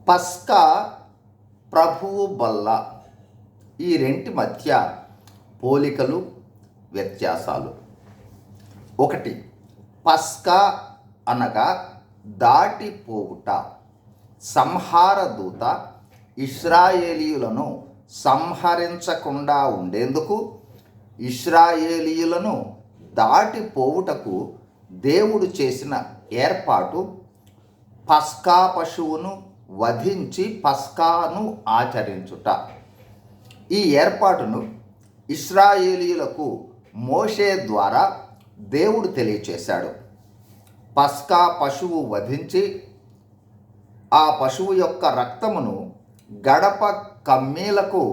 పస్కా, ప్రభువు బల్ల, ఈ రెంటి మధ్య పోలికలు, వ్యత్యాసాలు. ఒకటి, పస్కా అనగా దాటిపోవుట. సంహార దూత ఇశ్రాయేలీయులను సంహరించకుండా ఉండేందుకు, ఇశ్రాయేలీయులను దాటిపోవుటకు దేవుడు చేసిన ఏర్పాటు పస్కా పశువును వధించి పస్కాను ఆచరించుట. ఈ ఏర్పాటును ఇశ్రాయేలీయులకు మోషే ద్వారా దేవుడు తెలియచేశాడు. పస్కా పశువు వధించి ఆ పశువు యొక్క రక్తమును గడప కమ్మీలకు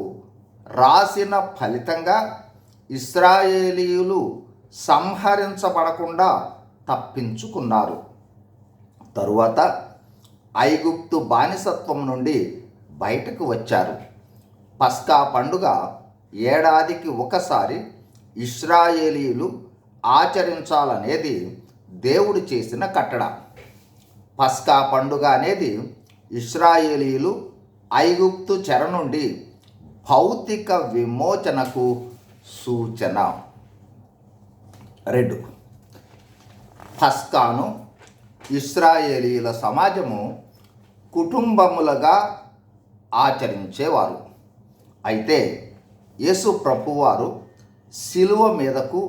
రాసిన ఫలితంగా ఇశ్రాయేలీయులు సంహరించబడకుండా తప్పించుకున్నారు. తరువాత ఐగుప్తు బానిసత్వం నుండి బయటకు వచ్చారు. పస్కా పండుగ ఏడాదికి ఒకసారి ఇశ్రాయేలీయులు ఆచరించాలనేది దేవుడు చేసిన కట్టడ. పస్కా పండుగ అనేది ఇశ్రాయేలీయులు ఐగుప్తు చెర నుండి భౌతిక విమోచనకు సూచన. 2, పస్కాను ఇశ్రాయేలీయుల సమాజము కుటుంబములుగా ఆచరించేవారు. అయితే యేసు ప్రభువారు శిలువ మీదకు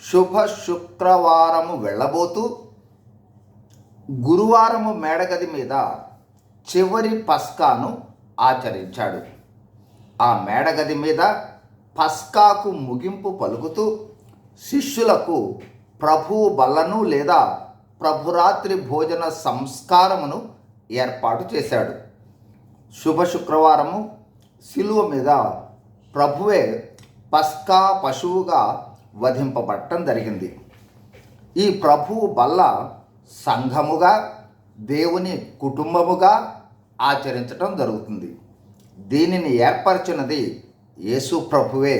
శుభ శుక్రవారము వెళ్ళబోతూ గురువారము మేడగది మీద చివరి పస్కాను ఆచరించాడు. ఆ మేడగది మీద పస్కాకు ముగింపు పలుకుతూ శిష్యులకు ప్రభువు బల్లను లేదా ప్రభురాత్రి భోజన సంస్కారమును ఏర్పాటు చేశాడు. శుభ శుక్రవారము శిలువ మీద ప్రభువే పస్కా పశువుగా వధింపబడటం జరిగింది. ఈ ప్రభువు బల్ల సంఘముగా, దేవుని కుటుంబముగా ఆచరించటం జరుగుతుంది. దీనిని ఏర్పరిచినది యేసు ప్రభువే.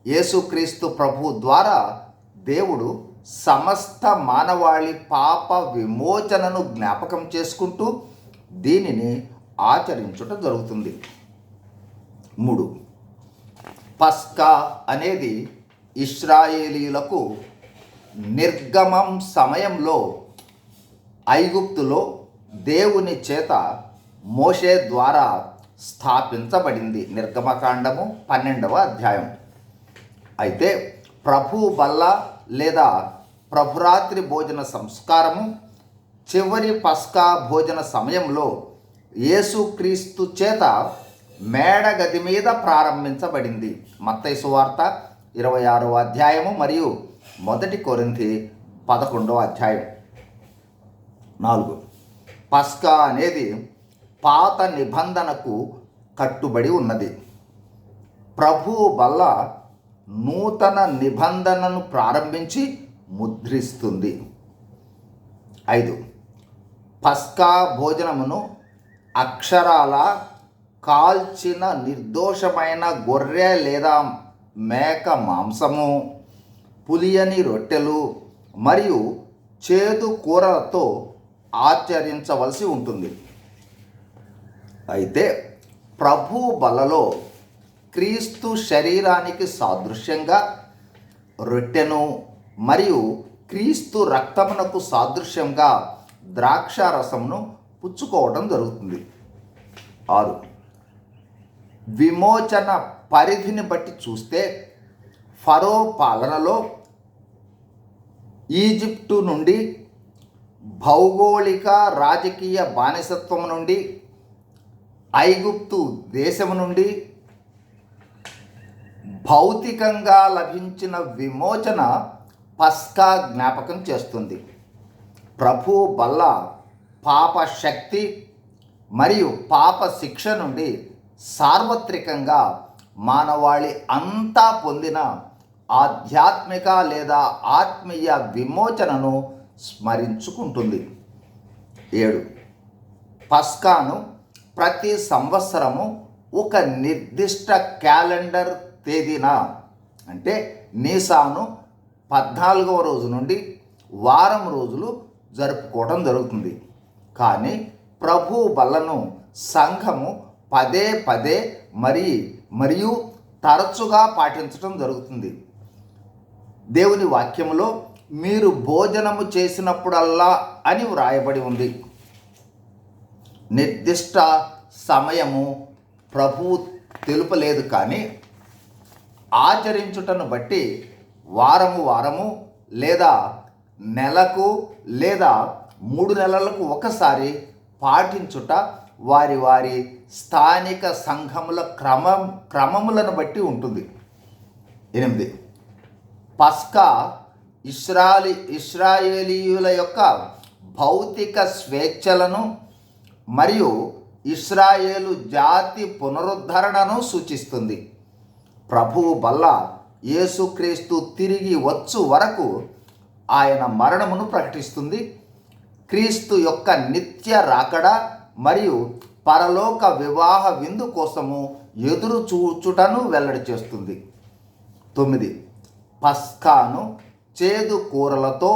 యేసుక్రీస్తు ప్రభువు ద్వారా దేవుడు సమస్త మానవాళి పాప విమోచనను జ్ఞాపకం చేసుకుంటూ దీనిని ఆచరించుట జరుగుతుంది. 3, పస్కా అనేది ఇశ్రాయేలీయులకు నిర్గమం సమయంలో ఐగుప్తులో దేవుని చేత మోషే ద్వారా స్థాపించబడింది. నిర్గమకాండము 12వ అధ్యాయం. అయితే ప్రభువు బల్ల లేదా ప్రభురాత్రి భోజన సంస్కారము చివరి పస్కా భోజన సమయంలో యేసుక్రీస్తు చేత మేడగది మీద ప్రారంభించబడింది. మత్తయి సువార్త 26వ అధ్యాయము మరియు 1 కొరింథీ 11వ అధ్యాయం. 4, పస్కా అనేది పాత నిబంధనకు కట్టుబడి ఉన్నది. ప్రభువు బల్ల నూతన నిబంధనను ప్రారంభించి ముద్రిస్తుంది. 5, పస్కా భోజనమును అక్షరాల కాల్చిన నిర్దోషమైన గొర్రె లేదా మేక మాంసము, పులియని రొట్టెలు మరియు చేదు కూరలతో ఆచరించవలసి ఉంటుంది. అయితే ప్రభువు బలలో క్రీస్తు శరీరానికి సాదృశ్యంగా రొట్టెను మరియు క్రీస్తు రక్తమునకు సాదృశ్యంగా ద్రాక్షారసమును పుచ్చుకోవడం జరుగుతుంది. 6, విమోచన పరిధిని బట్టి చూస్తే ఫరో పాలనలో ఈజిప్టు నుండి, భౌగోళిక రాజకీయ బానిసత్వం నుండి, ఐగుప్తు దేశము నుండి భౌతికంగా లభించిన విమోచన పస్కా జ్ఞాపకం చేస్తుంది. ప్రభువు బల్ల పాప శక్తి మరియు పాప శిక్ష నుండి సార్వత్రికంగా మానవాళి అంతా పొందిన ఆధ్యాత్మిక లేదా ఆత్మీయ విమోచనను స్మరించుకుంటుంది. 7, పస్కాను ప్రతి సంవత్సరము ఒక నిర్దిష్ట క్యాలెండర్ తేదీన, అంటే నీసాను 14వ రోజు నుండి వారం రోజులు జరుపుకోవడం జరుగుతుంది. కానీ ప్రభు బల్లను సంఘము పదే పదే మరియు తరచుగా పాటించడం జరుగుతుంది. దేవుని వాక్యములో మీరు భోజనము చేసినప్పుడల్లా అని వ్రాయబడి ఉంది. నిర్దిష్ట సమయము ప్రభువు తెలుపలేదు, కానీ ఆచరించుటను బట్టి వారము లేదా నెలకు లేదా 3 నెలలకు ఒకసారి పాటించుట వారి స్థానిక సంఘముల క్రమములను బట్టి ఉంటుంది. 8. పస్కా ఇశ్రాయేలీయుల యొక్క భౌతిక స్వేచ్ఛలను మరియు ఇశ్రాయేలు జాతి పునరుద్ధరణను సూచిస్తుంది. ప్రభువు బల్ల యేసుక్రీస్తు తిరిగి వచ్చు వరకు ఆయన మరణమును ప్రకటిస్తుంది. క్రీస్తు యొక్క నిత్య రాకడ మరియు పరలోక వివాహ విందు కోసము ఎదురు చూచుటను వెల్లడి చేస్తుంది. 9. పస్కాను చేదు కూరలతో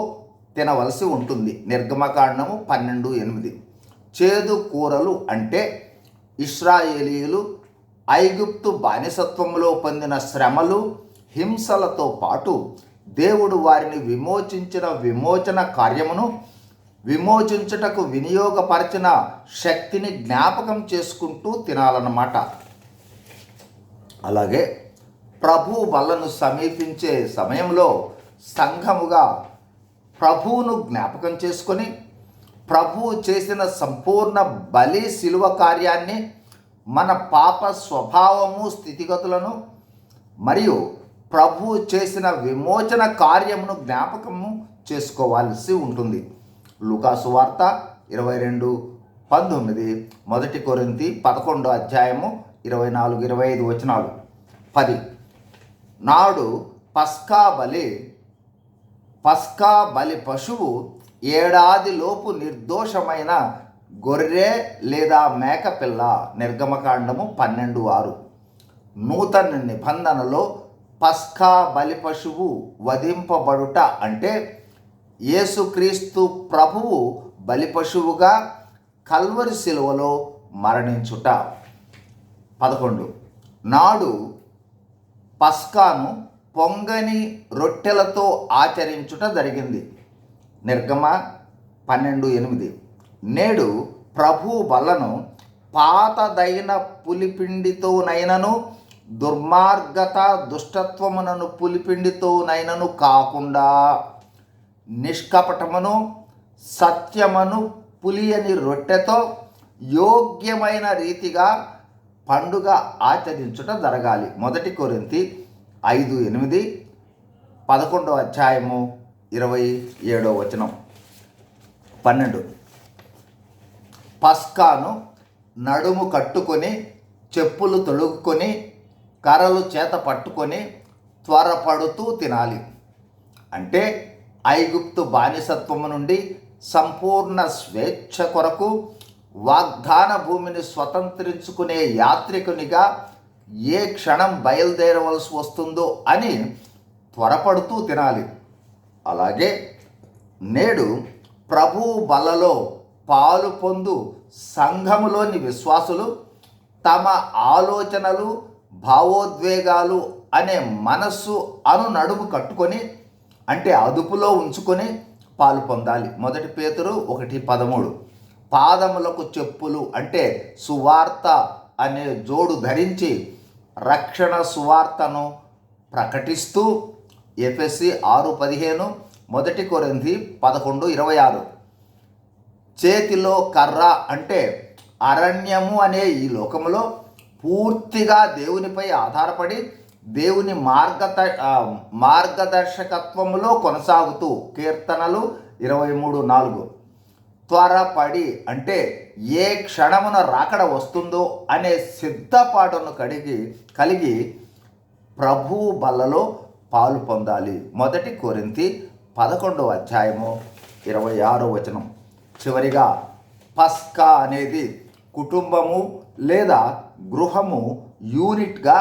తినవలసి ఉంటుంది. నిర్గమకాండము 12:8. చేదు కూరలు అంటే ఇశ్రాయేలీయులు ఐగుప్తు బానిసత్వంలో పొందిన శ్రమలు, హింసలతో పాటు దేవుడు వారిని విమోచించిన విమోచన కార్యమును విమోచించుటకు వినియోగపరిచిన శక్తిని జ్ఞాపకం చేసుకుంటూ తినాలన్నమాట. అలాగే ప్రభు బల్లను సమీపించే సమయంలో సంఘముగా ప్రభువును జ్ఞాపకం చేసుకొని ప్రభువు చేసిన సంపూర్ణ బలి శిలువ కార్యాన్ని, మన పాప స్వభావము స్థితిగతులను మరియు ప్రభువు చేసిన విమోచన కార్యమును జ్ఞాపకము చేసుకోవాల్సి ఉంటుంది. లూకాసు వార్త 22:19, 1 కొరింథీ 11:24-25 వచనాలు. 10. నాడు పస్కా బలి పశువు ఏడాదిలోపు నిర్దోషమైన గొర్రె లేదా మేకపిల్ల. నిర్గమకాండము 12:6. నూతన నిబంధనలో పస్కా బలి పశువు వధింపబడుట అంటే యేసుక్రీస్తు ప్రభువు బలి పశువుగా కల్వరి శిలువలో మరణించుట. 11. నాడు పస్కాను పొంగని రొట్టెలతో ఆచరించుట జరిగింది. నిర్గమ 12:8. నేడు ప్రభు బల్లను పాతదైన పులిపిండితోనైనను దుర్మార్గత దుష్టత్వమునను పులిపిండితోనైనను కాకుండా నిష్కపటమును సత్యమును పులియని రొట్టెతో యోగ్యమైన రీతిగా పండుగ ఆచరించుట జరగాలి. 1 కొరింథీ 5:8, 11:27 వచనం. 12. పస్కాను నడుము కట్టుకొని, చెప్పులు తొడుగుకొని, కర్రలు చేత పట్టుకొని త్వరపడుతూ తినాలి. అంటే ఐగుప్తు బానిసత్వము నుండి సంపూర్ణ స్వేచ్ఛ కొరకు వాగ్దాన భూమిని స్వతంత్రించుకునే యాత్రికునిగా ఏ క్షణం బయలుదేరవలసి వస్తుందో అని త్వరపడుతూ తినాలి. అలాగే నేడు ప్రభువు బలలో పాలు పొందు సంఘములోని విశ్వాసులు తమ ఆలోచనలు, భావోద్వేగాలు అనే మనస్సు నడుము కట్టుకొని, అంటే అదుపులో ఉంచుకొని పాలు పొందాలి. 1 పేతురు 1:13. పాదములకు చెప్పులు అంటే సువార్త అనే జోడు ధరించి రక్షణ సువార్తను ప్రకటిస్తూ ఎఫెసీ 6:15, 1 కొరింథీ 11:26. చేతిలో కర్ర అంటే అరణ్యము అనే ఈ లోకములో పూర్తిగా దేవునిపై ఆధారపడి దేవుని మార్గదర్శకత్వములో కొనసాగుతూ. కీర్తనలు 23:4. త్వరపడి అంటే ఏ క్షణమున రాకడ వస్తుందో అనే సిద్ధపాటును కలిగి ప్రభువు బల్లలో పాలు పొందాలి. 1 కొరింథీ 11:26 వచనం. చివరిగా పస్కా అనేది కుటుంబము లేదా గృహము యూనిట్గా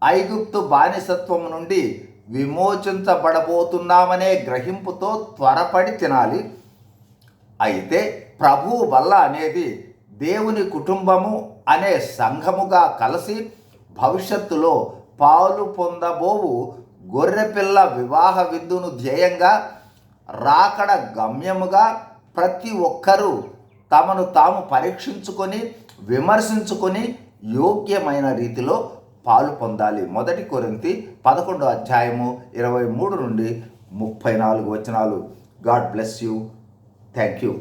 ఐగుప్తు బానిసత్వం నుండి విమోచించబడబోతున్నామనే గ్రహింపుతో త్వరపడి తినాలి. అయితే ప్రభువు బల్ల అనేది దేవుని కుటుంబము అనే సంఘముగా కలిసి భవిష్యత్తులో పాలు పొందబోవు గొర్రెపిల్ల వివాహ విందును ధ్యేయంగా రాకడ గమ్యముగా ప్రతి ఒక్కరూ తమను తాము పరీక్షించుకొని విమర్శించుకొని యోగ్యమైన రీతిలో పాలు పొందాలి. 1 కొరింథీ 11 అధ్యాయము 23 నుండి 34 వచనాలు. God bless you. Thank you.